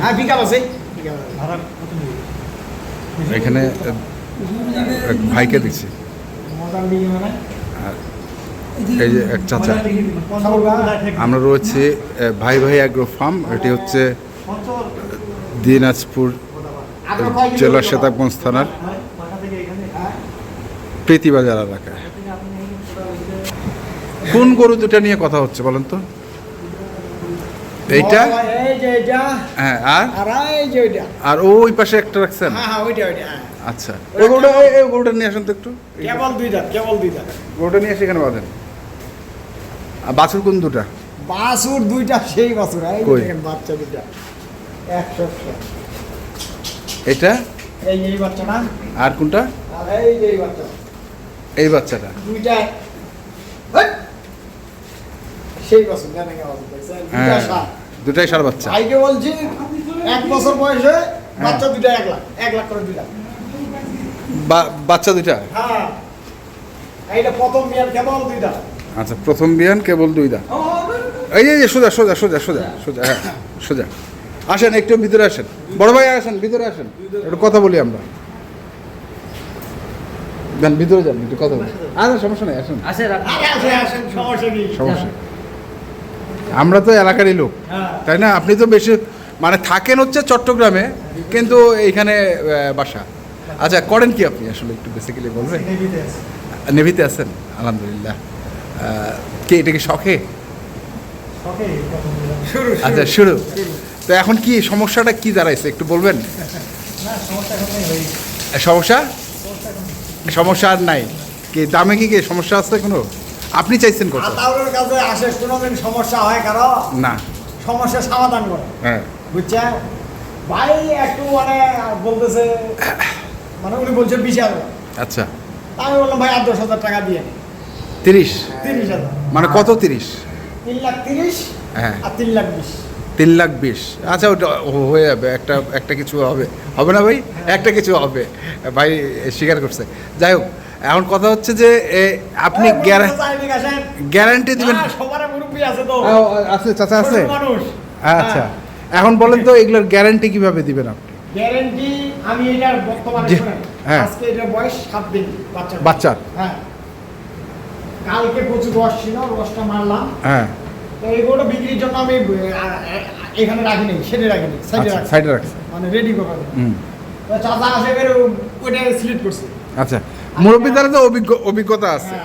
হ্যাঁ বিকাল আছে। এখানে এক ভাইকে দিচ্ছি, আর এই যে এক চাচা। আমরা রয়েছি ভাই ভাই অ্যাগ্রো ফার্ম। এটি হচ্ছে দিনাজপুর জেলার সেতাবগঞ্জ থানার প্রীতিবাজার এলাকায়। কোন গরু দুটা নিয়ে কথা হচ্ছে বলেন তো? এইটা, হ্যাঁ, আর ওই পাশে একটা রাখছেন। আচ্ছা, ওই গরুটা নিয়ে আসেন তো একটু। কেবল দুই দাঁত গরুটা নিয়ে এসে এখানে বাঁধেন। আর বাছুর কোন দুটা? বাছুর দুইটা, সেই বাছুর কই? বাচ্চা দুইটা 100। এটা এই বাচ্চাটা, আর কোনটা? আর এই বাচ্চা, এই বাচ্চাটা দুইটা সেই বাছুর জানেন কেমন দেখছেন? দুইটা সার, দুটাই সার বাচ্চা। ভাইকে বলছি 1 বছর বয়সে বাচ্চা দুইটা 1 লাখ করে দুইটা বাচ্চা দুইটা। হ্যাঁ, এইটা প্রথম বিয়ার কেবল দুইটা। আচ্ছা, প্রথম বিয়ান কেবল দুই দাঁত। এই যে সোজা সোজা সোজা সোজা সোজা, হ্যাঁ সোজা। আসেন একটু ভিতরে আসেন, বড় ভাই আসেন, ভিতরে আসেন, একটু কথা বলি আমরা। যান ভিতরে যান, একটু কথা বলি। আরে সমস্যা নেই, আসেন। সমস্যা, আমরা তো এলাকারই লোক, তাই না? আপনি তো বেশি মানে থাকেন হচ্ছে চট্টগ্রামে, কিন্তু এইখানে বাসা। আচ্ছা, করেন কি আপনি আসলে একটু বেসিক্যালি বলবেন? নেভিতে আছেন, আলহামদুলিল্লাহ। কি এটা কি শখে? আচ্ছা, শুরু। তো এখন কি সমস্যাটা কি দাঁড়াইছে একটু বলবেন? সমস্যা আর নাই কি? দামে কি সমস্যা আছে কোনো? আপনি চাইছেন কত? আতাউরের কাছে আসে কোনোদিন সমস্যা হয় কারো না, সমস্যা সমাধান করে। হ্যাঁ, বুঝছেন ভাই? একটু মানে বলতেছে, মানে উনি বলছে 20,000। আচ্ছা, আমি বললাম ভাই 10,000 টাকা দিয়ে 30,000 মানে কত? 30, 3,30,000, হ্যাঁ, আর 3,20,000। 3,20,000। আচ্ছা, ওটা হয়ে যাবে, একটা কিছু হবে না ভাই? একটা কিছু হবে, ভাই স্বীকার করছে। যাই হোক, এখন কথা হচ্ছে যে আপনি গ্যারান্টি দিবেন? আছে চাচা, আছে। আচ্ছা, এখন বলেন তো এগুলোর গ্যারান্টি কিভাবে দিবেন আপনি? গ্যারান্টি আমি এটার বর্তমানে শুনেন, আজকে এটা বয়স 7 দিন বাচ্চার। হ্যাঁ, কালকে প্রচুর রস ছিল, রসটা মারলাম। হ্যাঁ, তো এইগুলো বিক্রির জন্য আমি এখানে রাখিনি, সেটে রাখিনি, সাইডে রাখছি, মানে রেডি করে। তো চাচা আসে বের ওইটা সিলেক্ট করছে। আচ্ছা, মুরব্বী দ্বারা তো অভিজ্ঞতা আছে।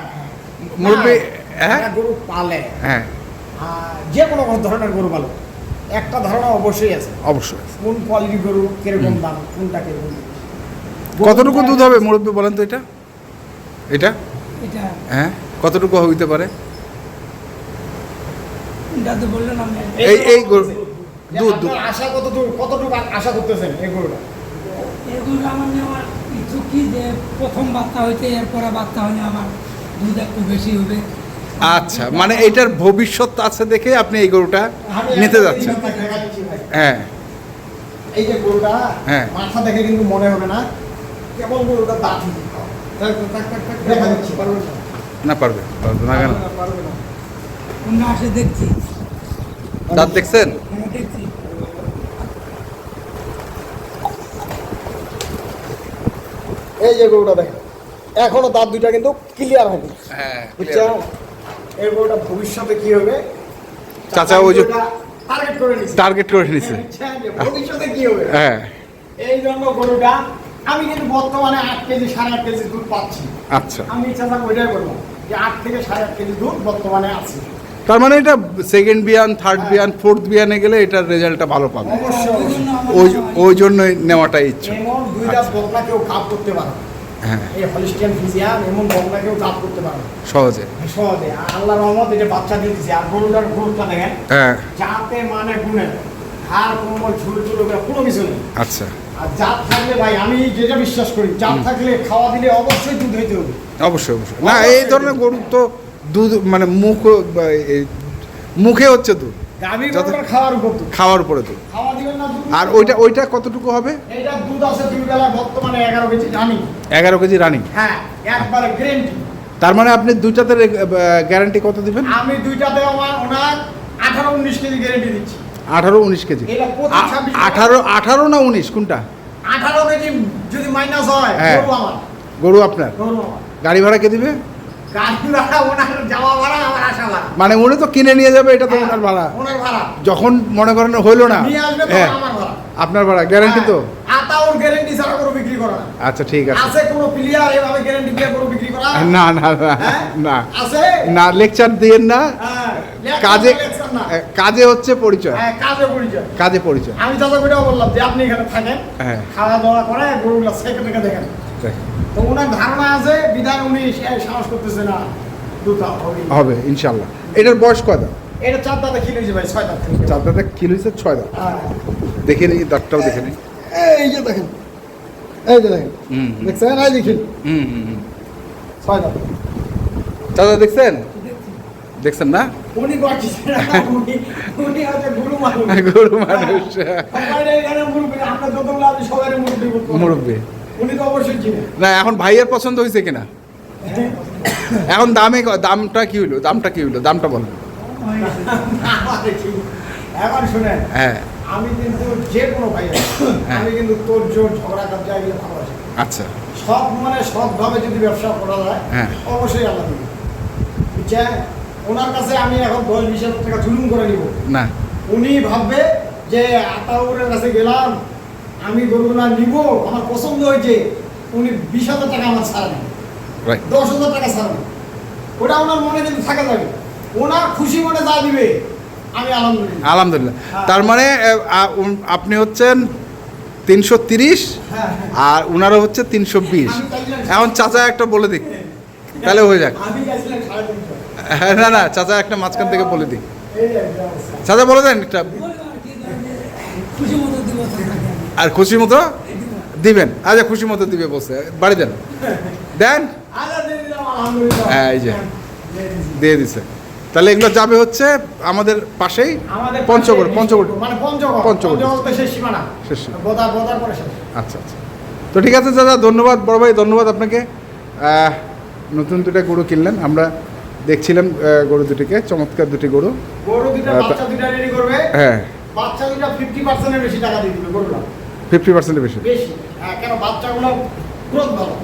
মুরব্বী গরু পালে, হ্যাঁ, যে কোনো ধরনের গরু পালে একটা ধারণা অবশ্যই আছে। অবশ্যই। কোন কোয়ালিটি গরু কিরকম দাম, কোনটা কিরকম। কতটুকু দুধ হবে মুরব্বী বলেন তো? এটা হ্যাঁ, কতটুকু হইতে পারে? এই গরু দুধ আশা কতটুকু আশা করতেছেন এই গরুটা? এগুলো আমার নেওয়ার কিছু কি যে প্রথম বাচ্চা হইতে, এরপরে বাচ্চা হলে আমার দুধ একটু বেশি হবে। আচ্ছা, মানে এটার ভবিষ্যৎ আছে দেখে আপনি এই গরুটা নিতে যাচ্ছেন? হ্যাঁ, এই যে গরুটা, হ্যাঁ, মাথা দেখে কিন্তু মনে হবে না, কেবল গরুটা দাঁত দেখা যাচ্ছে। না, পারবে না কেন? আমরা আসে দেখছি, দাঁত দেখছেন? দেখছি। এই যে গরুটা দেখেন, এখনো দাঁত দুইটা কিন্তু ক্লিয়ার হয়নি। হ্যাঁ, বুঝছেন? এই গরুটা ভবিষ্যতে কি হবে চাচা ওই যে টার্গেট করে নিছে। ভবিষ্যতে কি হবে, হ্যাঁ, এই জন্য গরুটা আমি কিন্তু বর্তমানে 8 কেজি 8.5 কেজি দুধ পাচ্ছি। আচ্ছা, আমি চাচা ওইটাই বলবো যে 8 থেকে 8.5 কেজি দুধ বর্তমানে আছে। তার মানে এটা সেকেন্ড বিয়ান, থার্ড বিয়ান, ফোর্থ বিয়ানে গেলে এটার রেজাল্টটা ভালো পাবে। ওই জন্যই নেওয়াটাই ইচ্ছা। এমন দুইটা বকনা কেউ কাপ করতে পারে, হ্যাঁ, এই হলিস্টিয়ান ফ্রিজিয়ান এমন বকনা কেউ কাপ করতে পারে সহজে। আল্লাহর রহমত, এটা বাচ্চা দিয়ে দিছে। আর গরুটার গ্রোথটা দেখেন, হ্যাঁ, যাতে মানে গুণে আর কোমল ঝুল কোনো কিছু নেই। আচ্ছা, আর জাত থাকলে ভাই, আমি যেটা বিশ্বাস করি, জাত থাকলে খাওয়া দিলে অবশ্যই দুধ হইতে হবে। অবশ্যই। না, এই ধরনের গরু তো দুধ মানে মুখে হচ্ছে দুধ, খাওয়ার উপরে দুধ। আর ওইটা কতটুকু হবে? এটা দুধ আছে দুই বেলা বর্তমানে 11 কেজি রানিং। 11 কেজি রানিং, হ্যাঁ, একবারে গ্যারান্টি। তার মানে আপনি দুইটাতে গ্যারান্টি কত দিবেন? আমি দুইটাতে ওনার 18-19 কেজি গ্যারান্টি দিচ্ছি। 18-19 কেজি। এটা 25-26 18 না 19 কোনটা? 18 কেজি যদি মাইনাস হয় হ্যাঁ। গরু আমার। গরু আপনার? গরু আমার। গাড়ি ভাড়া কে দিবে? গাড়ি ভাড়া ওনার যাওয়া ভাড়া আমার আসা ভাড়া। মানে উনি তো কিনে নিয়ে যাবে, এটা তো ওনার ভাড়া। ওনার ভাড়া। যখন মনে করেন হইলো না, নিয়ে আসবে তখন হ্যাঁ আমার ভাড়া। আপনার ভাড়া গ্যারান্টি তো? আতাউর গ্যারান্টি ছাড়া গরু বিক্রি করা না। আচ্ছা ঠিক আছে। আছে কোনো প্লেয়ার এভাবে গ্যারান্টি দিয়ে গরু বিক্রি করা? না না না হ্যাঁ? না আছে? না, লেকচার দিয়েন না। হ্যাঁ, লেখা কাজে লেখছেন না। কাজে হচ্ছে পরিচয়, হ্যাঁ, কাজে পরিচয়। কাজে পরিচয়। আমি চাচা কইটাও বললাম যে আপনি এখানে থাকেন, হ্যাঁ খাওয়া দাওয়া করে গরুগুলা সেকে থেকে দেখেন। তো ওনার ধারণা আছে বিধান উনি সাহস করতেছে না দুটা হবে ইনশাল্লাহ। এটার বয়স কয় দাঁত? এটা 4 দাঁতে খিলেছে ভাই, 6 দাঁত থেকে। 4 দাঁতে কিলো হচ্ছে 6 দাঁত। হ্যাঁ। দেখে নিই দাঁতটাও দেখে নিই। এই যে দেখেন, এই যে দেখেন, হুম দেখছেন? এই দেখেন হুম হুম। 6 দাঁত। চাচা দেখছেন? দেখছেন না? উনি গড়ছে না, উনি হচ্ছে গুরু মানুষ। গরু মানুষ, সবাই এখানে মুরব্বি, আমরা যতগুলো আছি সবাই মুরব্বি বলতে পারি। মুরব্বী। উনি তো অবশ্যই চিনেন। না এখন ভাইয়ের পছন্দ হয়েছে কিনা? এখন দামটা কি হইলো? দামটা কি হইলো? দামটা বলেন। এখন শুনেন, হ্যাঁ আমি কিন্তু যে কোনো ভাই আমি কিন্তু তোর জোর ঝগড়া করতে গেলে ভালোবাসি। আচ্ছা সব মানে সৎভাবে যদি ব্যবসা করা যায় হ্যাঁ অবশ্যই আল্লাহ দিবে। বুঝছেন? ওনার কাছে আমি এখন 10-20 হাজার টাকা জুলুম করে নিব। না উনি ভাববে যে আতাউরের কাছে গেলাম, আমি গরুগুলা নিব, আমার পছন্দ হয়েছে, উনি 20,000 টাকা আমার ছাড়েন, রাইট 10,000 টাকা ছাড়েন। ওটা ওনার মনে কিন্তু থাকা যাবে। ওনার খুশি মনে যা দিবে আমি আলহামদুলিল্লাহ। আলহামদুলিল্লাহ। হ্যাঁ। তার মানে আপনি হচ্ছেন 330 হ্যাঁ, আর উনারও হচ্ছে 320। আমি চাইছিলাম এখন চাচা একটা বলে দিক, তাহলে হয়ে যাক। আমি গেছিলাম 350। হ্যাঁ না না, চাচা একটা মাঝখান থেকে বলে দিক। এই একটা অবস্থা। চাচা বলে দেন একটা, খুশি মতো দিব আপনাকে। আর খুশি মতো দিবেন। আচ্ছা খুশি মতো দিবে বলছে, বাড়ি দেন, দেন। আল্লাহ দিয়ে দিলাম, আলহামদুলিল্লাহ। হ্যাঁ, এই যে। দিয়ে দিছি। দিয়ে দিছে। তাহলে এগুলো যাবে হচ্ছে আমাদের পাশেই আমাদের পঞ্চগড়। পাশে পঞ্চগড় মানে পঞ্চগড়। পঞ্চগড়। পঞ্চগড় তো শেষ সীমানা। শেষ সীমানা। বদার পরে শেষ। আচ্ছা আচ্ছা। তো ঠিক আছে দাদা, ধন্যবাদ বড় ভাই, ধন্যবাদ আপনাকে। নতুন দুটো গরু কিনলেন, আমরা দেখছিলাম গরু দুটিকে, চমৎকার দুটি গরু। গরু দুটো বাচ্চা দুটো রেডি করবে। হ্যাঁ বাচ্চা দুটো 50% এর বেশি টাকা দিয়ে দিবে গরুটা। 50% বেশি বেশি। হ্যাঁ, কেন বাচ্চাগুলো গ্রোথ ভালো।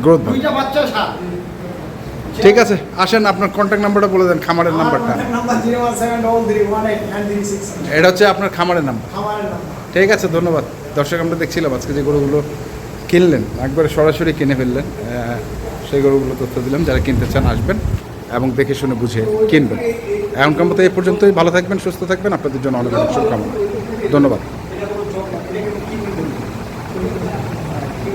গ্রোথ ভালো। দুইটা বাচ্চা সাত। ঠিক আছে, আসেন আপনার কন্ট্যাক্ট নাম্বারটা বলে দেন, খামারের নাম্বারটা। আমার নাম্বার 01733189366। এটা হচ্ছে আপনার খামারের নাম্বার। খামারের নাম্বার। ঠিক আছে, ধন্যবাদ। দর্শক, আমরা দেখছিলাম আজকে যে গরুগুলো কিনলেন, একবারে সরাসরি কিনে ফেললেন, সেই গরুগুলো তথ্য দিলাম। যারা কিনতে চান আসবেন এবং দেখে শুনে বুঝে কিনবেন। এখনকার মতো এই পর্যন্তই। ভালো থাকবেন, সুস্থ থাকবেন, আপনাদের জন্য অনেক অনেক শুভকামনা। ধন্যবাদ। কি